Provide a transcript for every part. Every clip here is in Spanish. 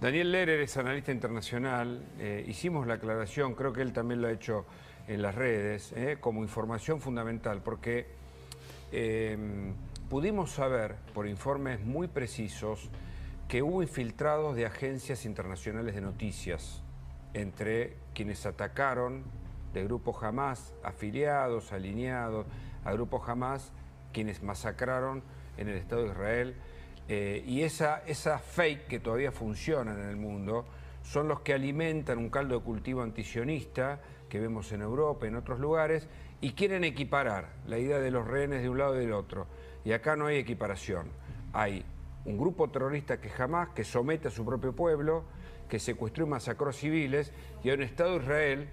Daniel Lerer es analista internacional, hicimos la aclaración, creo que él también lo ha hecho en las redes, como información fundamental, porque pudimos saber por informes muy precisos que hubo infiltrados de agencias internacionales de noticias entre quienes atacaron de Grupo Hamás, afiliados, alineados a Grupo Hamás, quienes masacraron en el Estado de Israel. Y esa fake que todavía funcionan en el mundo son los que alimentan un caldo de cultivo antisionista que vemos en Europa, en otros lugares, y quieren equiparar la idea de los rehenes de un lado y del otro. Y acá no hay equiparación. Hay un grupo terrorista que Hamás, que somete a su propio pueblo, que secuestró y masacró civiles, y hay un Estado de Israel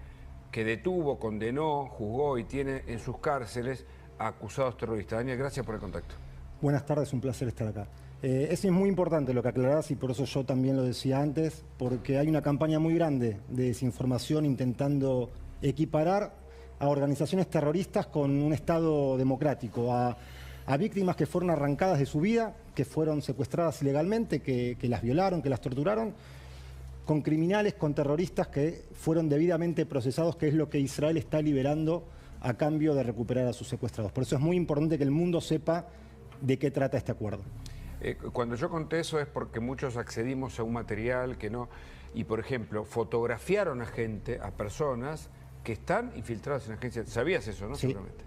que detuvo, condenó, juzgó y tiene en sus cárceles a acusados terroristas. Daniel, gracias por el contacto. Buenas tardes, un placer estar acá. Es muy importante lo que aclarás y por eso yo también lo decía antes, porque hay una campaña muy grande de desinformación intentando equiparar a organizaciones terroristas con un Estado democrático, a víctimas que fueron arrancadas de su vida, que fueron secuestradas ilegalmente, que las violaron, que las torturaron, con criminales, con terroristas que fueron debidamente procesados, que es lo que Israel está liberando a cambio de recuperar a sus secuestrados. Por eso es muy importante que el mundo sepa de qué trata este acuerdo. Cuando yo conté eso es porque muchos accedimos a un material que no... Y, por ejemplo, fotografiaron a gente, a personas que están infiltradas en agencias... ¿Sabías eso, no? Sí. Seguramente.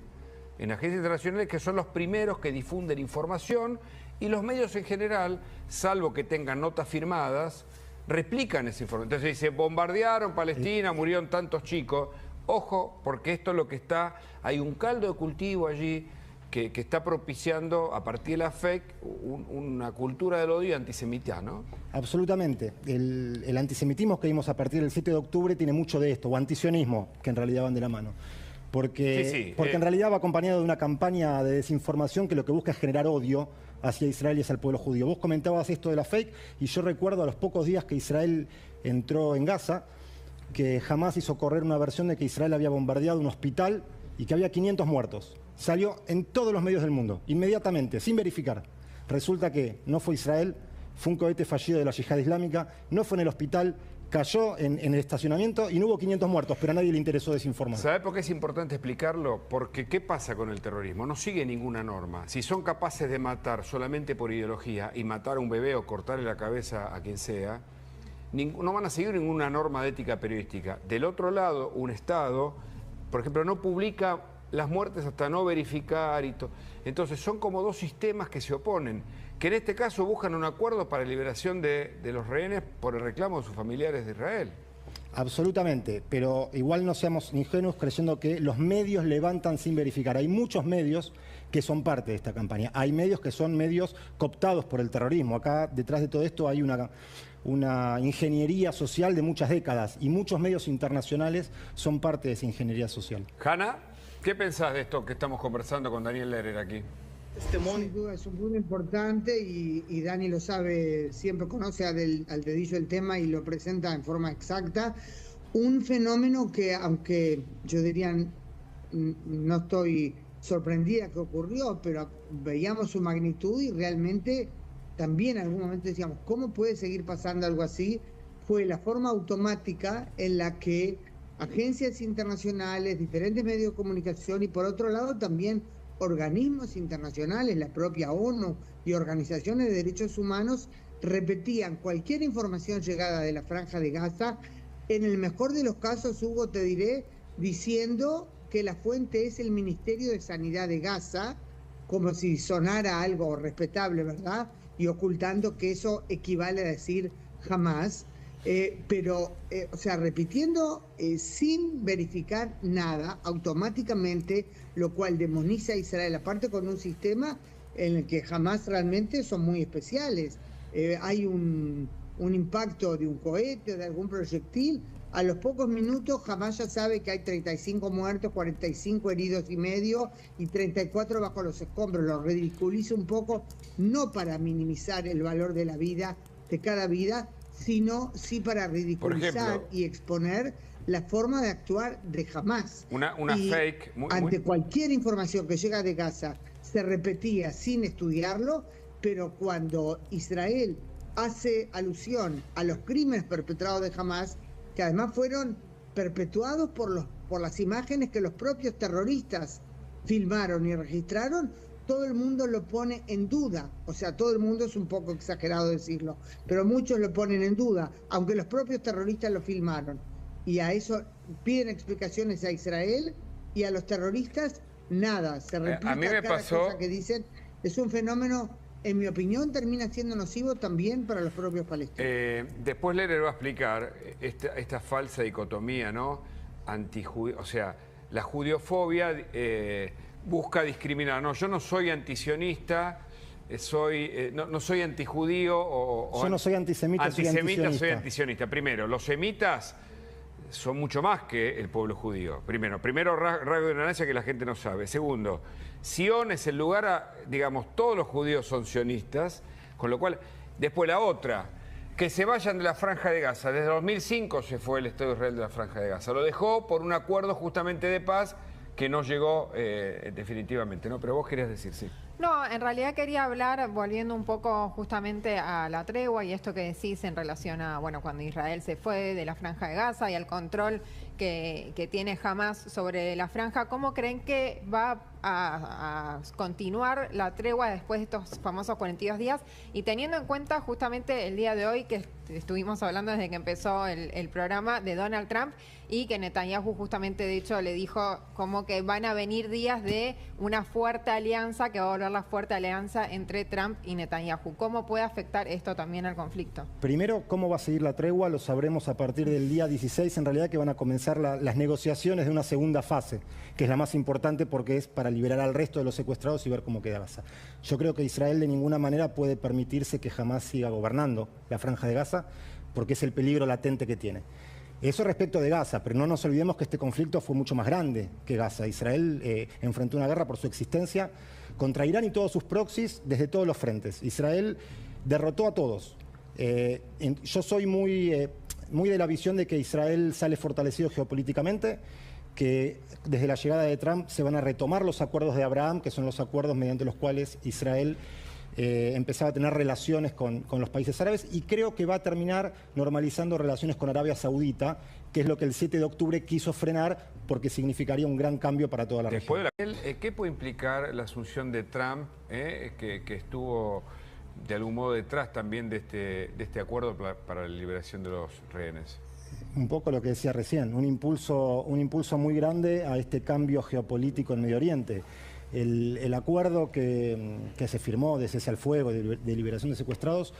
En agencias internacionales que son los primeros que difunden información y los medios en general, salvo que tengan notas firmadas, replican esa información. Entonces dice, bombardearon Palestina, murieron tantos chicos. Ojo, porque esto es lo que está... Hay un caldo de cultivo allí que está propiciando, a partir de la fake, una cultura del odio antisemita, ¿no? Absolutamente. El antisemitismo que vimos a partir del 7 de octubre tiene mucho de esto, o antisionismo, que en realidad van de la mano. Porque en realidad va acompañado de una campaña de desinformación que lo que busca es generar odio hacia Israel y hacia el pueblo judío. Vos comentabas esto de la fake y yo recuerdo a los pocos días que Israel entró en Gaza, que Hamás hizo correr una versión de que Israel había bombardeado un hospital y que había 500 muertos. Salió en todos los medios del mundo, inmediatamente, sin verificar. Resulta que no fue Israel, fue un cohete fallido de la yihad islámica, no fue en el hospital, cayó en el estacionamiento y no hubo 500 muertos, pero a nadie le interesó desinformar. ¿Sabe por qué es importante explicarlo? Porque ¿qué pasa con el terrorismo? No sigue ninguna norma. Si son capaces de matar solamente por ideología y matar a un bebé o cortarle la cabeza a quien sea, no van a seguir ninguna norma de ética periodística. Del otro lado, un Estado, por ejemplo, no publica las muertes hasta no verificar y todo. Entonces son como dos sistemas que se oponen, que en este caso buscan un acuerdo para la liberación de los rehenes por el reclamo de sus familiares de Israel. Absolutamente, pero igual no seamos ingenuos creyendo que los medios levantan sin verificar. Hay muchos medios que son parte de esta campaña. Hay medios que son medios cooptados por el terrorismo. Acá detrás de todo esto hay una ingeniería social de muchas décadas y muchos medios internacionales son parte de esa ingeniería social. Hanna, ¿qué pensás de esto que estamos conversando con Daniel Lerer aquí? Sin duda es un punto importante y Dani lo sabe, siempre conoce al dedillo el tema y lo presenta en forma exacta. Un fenómeno que, aunque yo diría, no estoy sorprendida que ocurrió, pero veíamos su magnitud y realmente también en algún momento decíamos, ¿cómo puede seguir pasando algo así? Fue la forma automática en la que agencias internacionales, diferentes medios de comunicación y por otro lado también organismos internacionales, la propia ONU y organizaciones de derechos humanos repetían cualquier información llegada de la Franja de Gaza, en el mejor de los casos, Hugo, te diré, diciendo que la fuente es el Ministerio de Sanidad de Gaza, como si sonara algo respetable, ¿verdad? Y ocultando que eso equivale a decir Hamás. O sea, repitiendo sin verificar nada, automáticamente, lo cual demoniza a Israel, aparte con un sistema en el que jamás realmente son muy especiales. Hay un impacto de un cohete, de algún proyectil, a los pocos minutos jamás ya sabe que hay 35 muertos, 45 heridos y medio y 34 bajo los escombros. Lo ridiculiza un poco, no para minimizar el valor de la vida, de cada vida, sino sí para ridiculizar y exponer la forma de actuar de Hamás. Una fake. Ante cualquier información que llega de Gaza, se repetía sin estudiarlo, pero cuando Israel hace alusión a los crímenes perpetrados de Hamás, que además fueron perpetuados por las imágenes que los propios terroristas filmaron y registraron, todo el mundo lo pone en duda. O sea, todo el mundo es un poco exagerado decirlo, pero muchos lo ponen en duda, aunque los propios terroristas lo filmaron. Y a eso piden explicaciones a Israel, y a los terroristas nada. Se replica a mí me cada pasó... cosa que dicen. Es un fenómeno, en mi opinión, termina siendo nocivo también para los propios palestinos. Después Lehrer va a explicar esta falsa dicotomía, ¿no? O sea, la judiofobia busca discriminar. No, yo no soy antisionista, no soy antijudío yo no soy antisemita, soy antisionista. Primero, los semitas son mucho más que el pueblo judío. Primero rasgo de ignorancia que la gente no sabe. Segundo, Sion es el lugar, digamos, todos los judíos son sionistas, con lo cual, después la otra, que se vayan de la Franja de Gaza. Desde 2005 se fue el Estado de Israel de la Franja de Gaza. Lo dejó por un acuerdo justamente de paz que no llegó definitivamente, ¿no? Pero vos querías decir, sí. No, en realidad quería hablar, volviendo un poco justamente a la tregua y esto que decís en relación a, bueno, cuando Israel se fue de la Franja de Gaza y al control que tiene Hamás sobre la franja. ¿Cómo creen que va a continuar la tregua después de estos famosos 42 días? Y teniendo en cuenta justamente el día de hoy, que estuvimos hablando desde que empezó el programa, de Donald Trump, y que Netanyahu justamente, de hecho, le dijo como que van a venir días de una fuerte alianza, que va a volver la fuerte alianza entre Trump y Netanyahu. ¿Cómo puede afectar esto también al conflicto? Primero, ¿cómo va a seguir la tregua? Lo sabremos a partir del día 16, en realidad, que van a comenzar las negociaciones de una segunda fase, que es la más importante porque es para liberar al resto de los secuestrados y ver cómo queda Gaza. Yo creo que Israel de ninguna manera puede permitirse que Hamás siga gobernando la Franja de Gaza, porque es el peligro latente que tiene. Eso respecto de Gaza, pero no nos olvidemos que este conflicto fue mucho más grande que Gaza. Israel enfrentó una guerra por su existencia contra Irán y todos sus proxies desde todos los frentes. Israel derrotó a todos. Yo soy muy de la visión de que Israel sale fortalecido geopolíticamente, que desde la llegada de Trump se van a retomar los acuerdos de Abraham, que son los acuerdos mediante los cuales Israel empezaba a tener relaciones con los países árabes, y creo que va a terminar normalizando relaciones con Arabia Saudita, que es lo que el 7 de octubre quiso frenar, porque significaría un gran cambio para toda la región. ¿Qué puede implicar la asunción de Trump, que estuvo de algún modo detrás también de este acuerdo para la liberación de los rehenes? Un poco lo que decía recién, un impulso muy grande a este cambio geopolítico en Medio Oriente. El acuerdo que se firmó de cese al fuego, de liberación de secuestrados,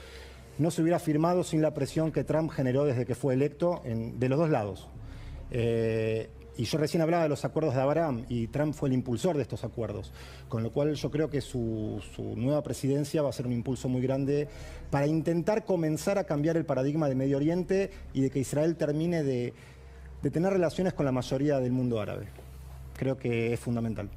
no se hubiera firmado sin la presión que Trump generó desde que fue electo de los dos lados. Y yo recién hablaba de los acuerdos de Abraham, y Trump fue el impulsor de estos acuerdos, con lo cual yo creo que su nueva presidencia va a ser un impulso muy grande para intentar comenzar a cambiar el paradigma de Medio Oriente y de que Israel termine de tener relaciones con la mayoría del mundo árabe. Creo que es fundamental.